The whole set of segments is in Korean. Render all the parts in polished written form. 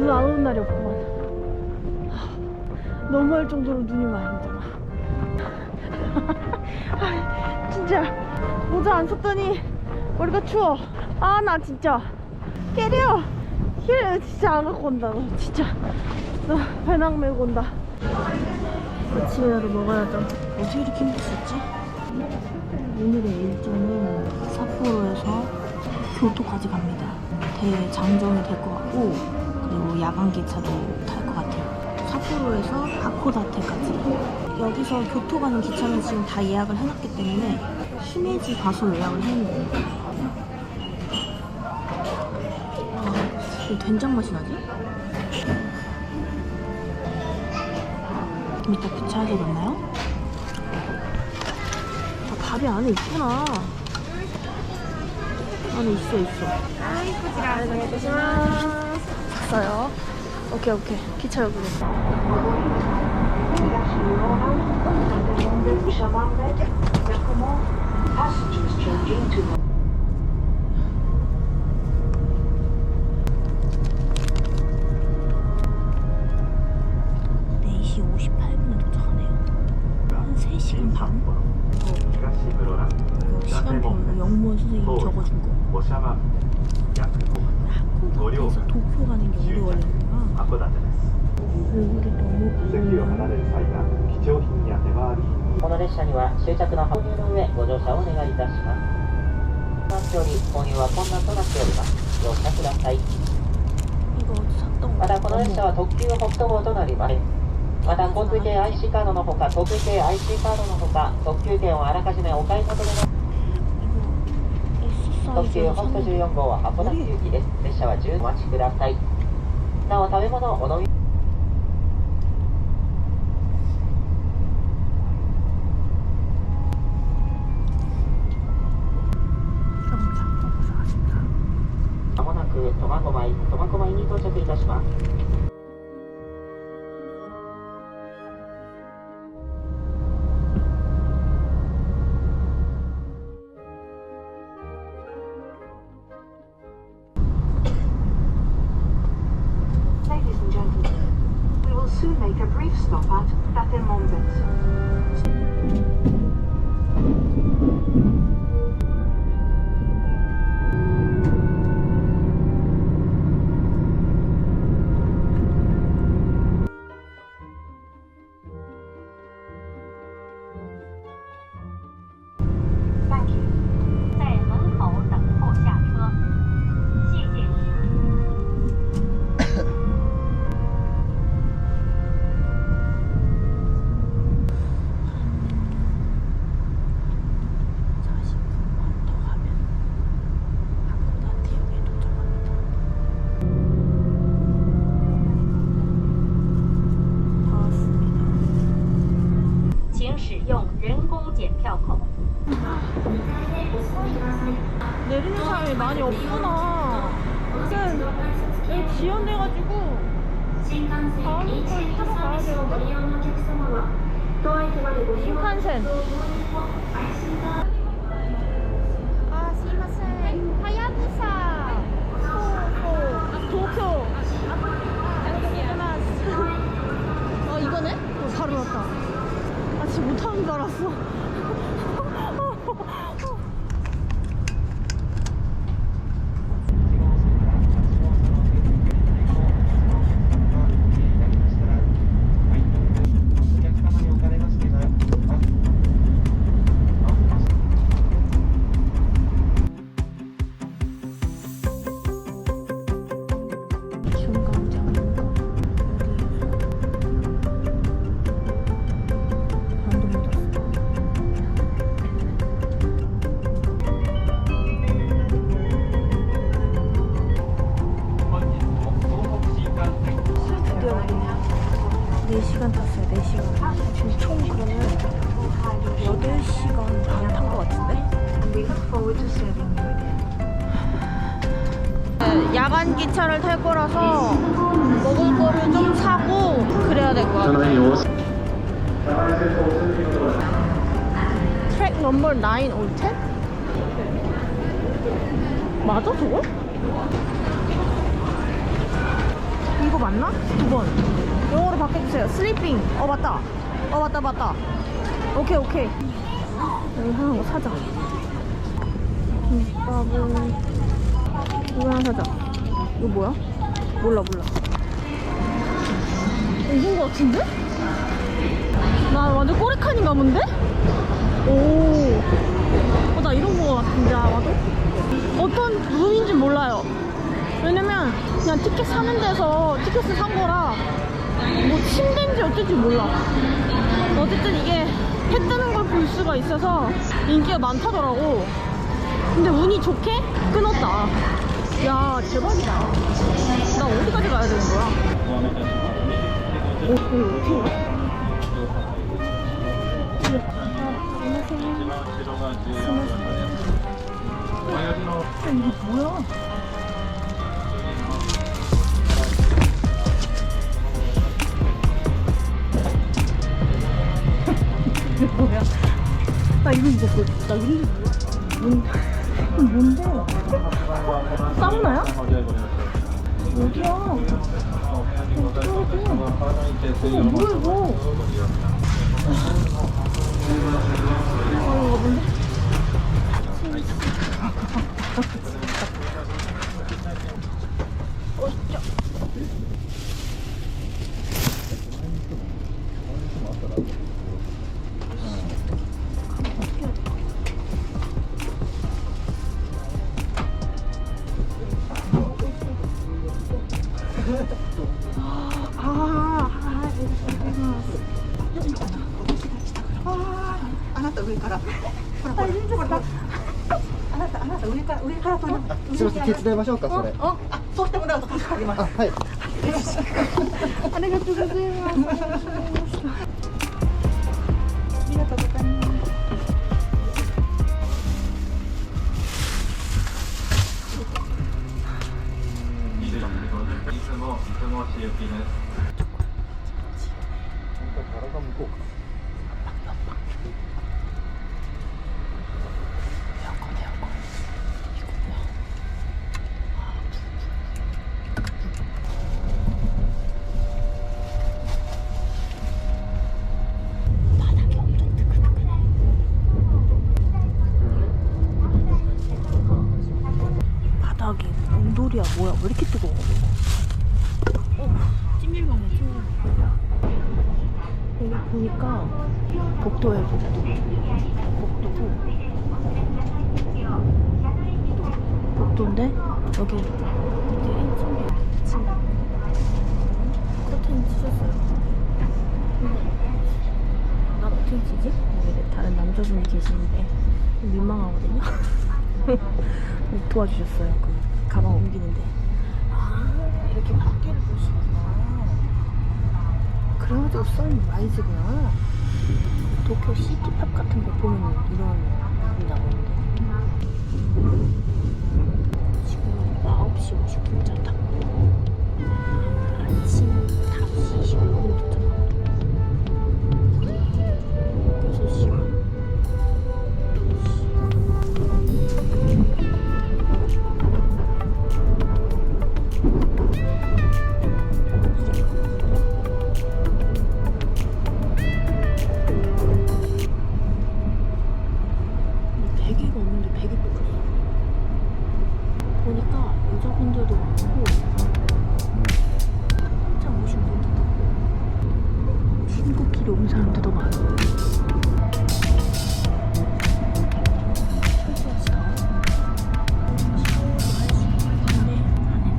눈 안 오는 날이 없구만. 너무할 정도로 눈이 많이 오잖아. 진짜 모자 안 썼더니 머리가 추워. 아 나 진짜 깨려. 힐 진짜 안 갖고 온다. 너 진짜 너 배낭 메고 온다. 아침에라도 먹어야죠. 어떻게 이렇게 힘들 수 있지? 오늘의 일정은 삿포로에서 교토까지 갑니다. 대장정이 될 것 같고, 그리고 야간 기차도 탈 것 같아요. 삿포로에서 하코다테까지. 여기서 교토 가는 기차는 지금 다 예약을 해놨기 때문에 시메지 가서 예약을 했는데, 왜 된장 맛이 나지? 좀 이따 기차에서 만나요? 아, 밥이 안에 있구나. 안에 있어. 샀어요. 오케이. 기차 여기로. 시간별로 영문 선생님이 적어준 거. 하코다테에서 도쿄 가는 게 오래 걸리는구나. 얼굴이 너무 부러워. この列車には終着の購入の上ご乗車をお願いいたします。なっており購入は困難となっております。乗車ください。 이거 어디서 샀던 거? またこの列車は特急北斗号となります。また航空系 IC カードのほか特急系 IC カードのほか特急券をあらかじめお買い求めの特急北斗14号は函館行きです。列車は10お待ちください。なお食べ物お飲み まもなく苫小牧に到着いたします。 Ladies and gentlemen, we will soon make a brief stop at Datemonbetsu. Thank you. 在门口等候下车，谢谢。 40분만 더 가면 하코다테역에 도착합니다. 다 왔습니다. 请使用人工检票口。 내리는 사람이 많이 없구나. 일단 여기 지연돼가지고 다음 걸 타러 가야 되는데. 신칸센. 아, 스미마셍. 하야부사. 도쿄. 이거네? 바로 왔다. 아, 지금 못하는 줄 알았어. 야간 기차를 탈 거라서 먹을 거를 좀 사고 그래야 될 것 같아요. 트랙 넘버 9 or 10? 맞아 저거? 이거 맞나? 2번. 영어로 바꿔주세요. 슬리핑. 맞다. 맞다. 오케이. 여기 하나 뭐 사자. 김밥은 이거 하나 사자. 이거 뭐야? 몰라. 이건 거 같은데? 나 완전 꼬리칸인가 본데? 오. 나 이런 거 같은데 아마도? 어떤 룸인지 몰라요. 왜냐면 그냥 티켓 사는 데서 티켓을 산 거라 뭐 침대인지 어쩔지 몰라. 어쨌든 이게 해 뜨는 걸 볼 수가 있어서 인기가 많다더라고. 근데 운이 좋게 끊었다. 야 대박이다. 나 어디까지 가야 되는 거야? 여기 어떻게 가? 이게 뭐야? 이게 뭐야? 나 이거 나 이름이 뭔데? 사우나야? 어디야? 뭐야 이거? 이거 뭔데?すみません、手伝いましょうか、それ。そうしてもらうと助かります。はい。ありがとうございます。ありがとうございます。바닥이 온돌이야 뭐야? 왜 이렇게 뜨거워? 찜질방이야. 여기 보니까 복도에 복도인데 여기 커튼 치셨어요. 나 어떻게 치지? 여기 다른 남자분이 계시는데 민망하거든요. 도와주셨어요. 그 가방 옮기는데. 이렇게 밖에를 볼 수 있구나. 그래가지고 썰 라이즈구나. 도쿄 시티팝 같은 거 보면 이런 게 나오는데. 지금 9시 50분 탔고 아침 5시 15분 도착. 6시간. 베개가 없는데 베개 뽑았어. 보니까 여자분들도 많고 한참 오신 분들도 많고 친구끼리 온 사람들도 많아. 설치하시다. 샤워도 할 수 있는데 안 해.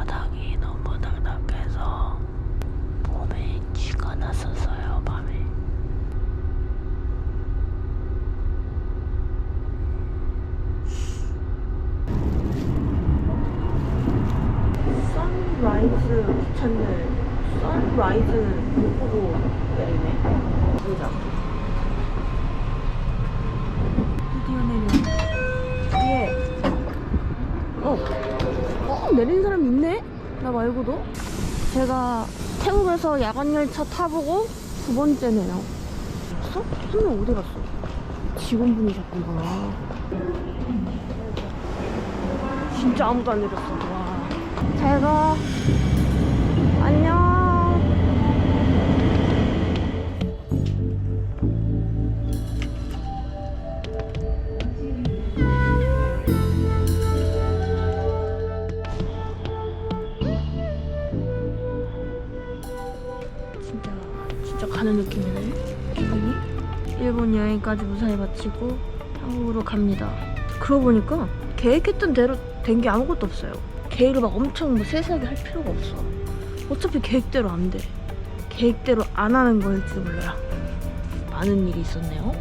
바닥이 너무 딱딱해서 몸에 쥐가 났었어요, 밤에. 선라이즈 찾는 선라이즈 못 보고 내리네. 보자. 드디어 내려. 위에. 내리는 사람 있네? 나 말고도? 제가 태국에서 야간열차 타보고 두 번째네요. 갔어? 한 명 어디 갔어? 직원분이셨구나. 진짜 아무도 안 내렸어. 와. 잘 가. 안녕. 진짜 가는 느낌이네. 기분이. 일본 여행까지 무사히 마치고 한국으로 갑니다. 그러고 보니까 계획했던 대로 된 게 아무것도 없어요. 계획을 막 엄청 뭐 세세하게 할 필요가 없어. 어차피 계획대로 안 돼. 계획대로 안 하는 거일지도 몰라요. 많은 일이 있었네요.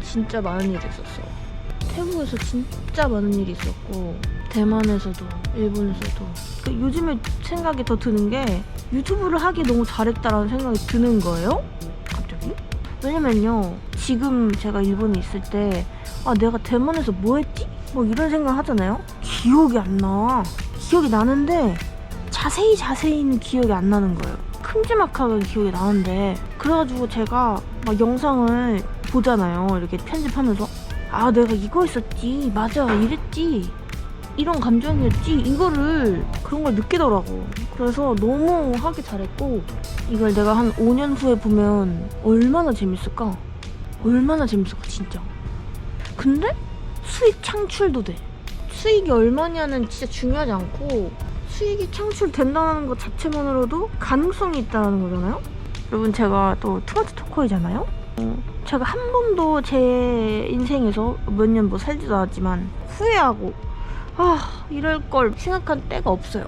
진짜 많은 일이 있었어. 태국에서 진짜 많은 일이 있었고, 대만에서도, 일본에서도. 요즘에 생각이 더 드는 게 유튜브를 하기 너무 잘했다라는 생각이 드는 거예요. 갑자기. 왜냐면요, 지금 제가 일본에 있을 때 내가 대만에서 뭐 했지? 뭐 이런 생각 하잖아요. 기억이 안 나. 기억이 나는데 자세히는 기억이 안 나는 거예요. 큼지막하게 기억이 나는데, 그래가지고 제가 막 영상을 보잖아요. 이렇게 편집하면서 내가 이거 했었지, 맞아, 이랬지, 이런 감정이었지, 이거를 그런 걸 느끼더라고. 그래서 너무 하기 잘했고, 이걸 내가 한 5년 후에 보면 얼마나 재밌을까? 얼마나 재밌을까 진짜. 근데 수익 창출도 돼. 수익이 얼마냐는 진짜 중요하지 않고, 수익이 창출된다는 것 자체만으로도 가능성이 있다는 거잖아요. 여러분, 제가 또 투마치 토커이잖아요. 제가 한 번도 제 인생에서 몇 년 뭐 살지도 않았지만 후회하고 이럴 걸 생각한 때가 없어요.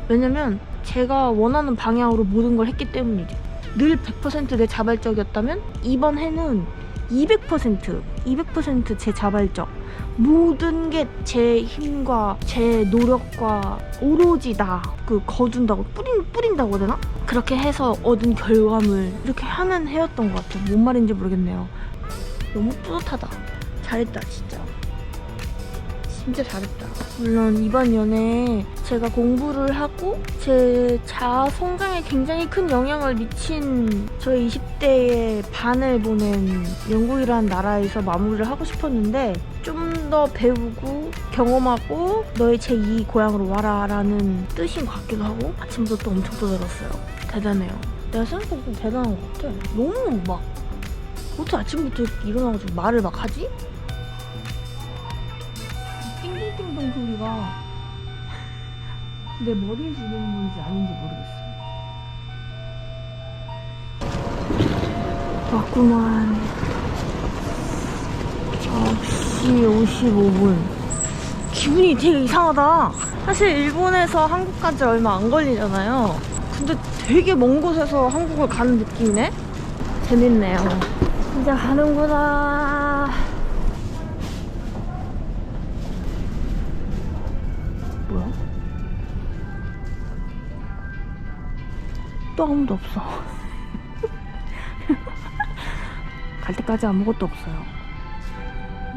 왜냐면 제가 원하는 방향으로 모든 걸 했기 때문이죠. 늘 100% 내 자발적이었다면 이번 해는 200% 제 자발적, 모든 게 제 힘과 제 노력과 오로지 나 거둔다고 뿌린다고 해야 되나? 그렇게 해서 얻은 결과물, 이렇게 하는 해였던 것 같아요. 뭔 말인지 모르겠네요. 너무 뿌듯하다. 잘했다 진짜. 진짜 잘했다. 물론 이번 연애에 제가 공부를 하고 제 자아 성장에 굉장히 큰 영향을 미친 저의 20대의 반을 보낸 영국이라는 나라에서 마무리를 하고 싶었는데, 좀 더 배우고 경험하고 너의 제2 고향으로 와라 라는 뜻인 것 같기도 하고, 아침부터 또 엄청 떠들었어요. 대단해요. 내가 생각해도 좀 대단한 것 같아. 너무 막 어떻게 아침부터 일어나가지고 말을 막 하지? 띵동띵동 소리가 내 머리에서 들리는 건지 아닌지 모르겠어. 왔구만. 9시 55분. 기분이 되게 이상하다. 사실 일본에서 한국까지 얼마 안 걸리잖아요. 근데 되게 먼 곳에서 한국을 가는 느낌이네? 재밌네요. 이제 가는구나. 뭐야? 또 아무도 없어. 갈 때까지 아무것도 없어요.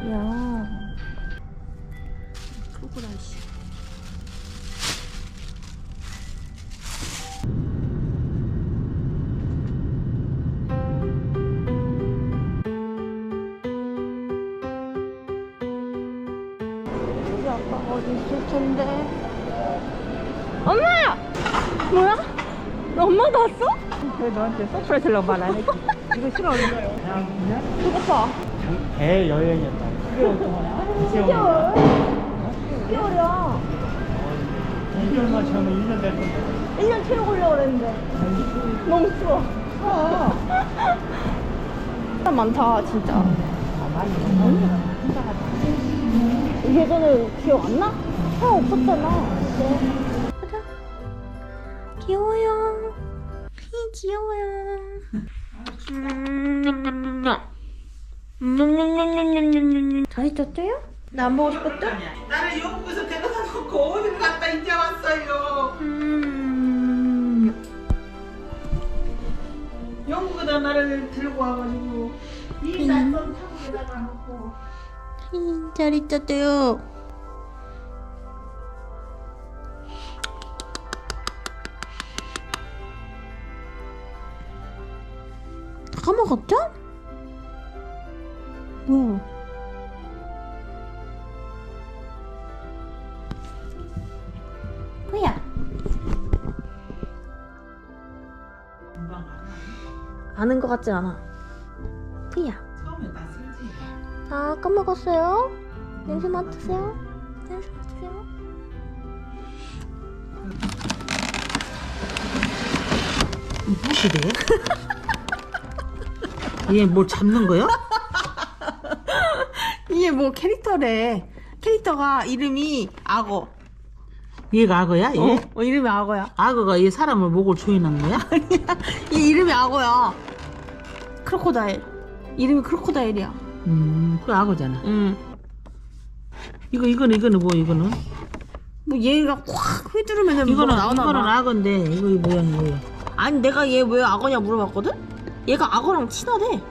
이야, 크로코다이씨. 우리 아빠가 어디 있을 텐데. 엄마! 뭐야? 너 엄마도 왔어? 왜 너한테 서프라이즈 들라고 말 안 했지? 이거 싫어하는 거예요. 배고파. 배 여행이었다. 6개월 동안. 6개월? 6개월이야. 2개월만 채우면 1년 될 건데. 1년 채우려고 그랬는데. 너무 추워. 사람 많다, 진짜. 예전에 기억 안 나? 형 없었잖아. 가자. 귀여워요. 귀여워요. 잘 있었어요? 나 안 보고 싶었죠? 나는 영국에서 데려다 놓고 어딜 갔다 이제 왔어요. 영국에다 나를 들고 와가지고 이 낯선 타국에다가 놓고. 잘 있었어요. 다 까먹었죠? 뭐야? 뭐야? 아는 것 같지 않아. 뭐야? 처음에 다 쓰지. 아, 까먹었어요? 냄새 맡으세요? 냄새 맡으세요? 무시래? 얘 뭘 잡는 거야? 이게 뭐 캐릭터래. 캐릭터가 이름이 악어. 얘가 악어야? 얘? 이름이 악어야. 악어가 얘 사람을 목을 조이는 거야? 얘 이름이 악어야. 크로코다일. 이름이 크로코다일이야. 그 악어잖아. 응. 이거는 뭐 이거는? 뭐 얘가 확 휘두르면 이거는 나오나 이거는 봐. 악어인데 이거 뭐야 이거야? 아니 내가 얘 왜 악어냐 물어봤거든? 얘가 악어랑 친하대.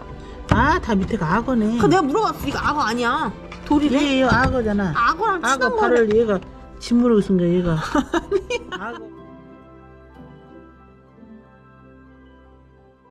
아 다 밑에가 악어네. 그 내가 물어봤으니까 악어 아니야. 돌이래. 얘 악어잖아. 악어랑 친한 악어 거래. 팔을 얘가 짓무르고 있은 거야 얘가. 악어.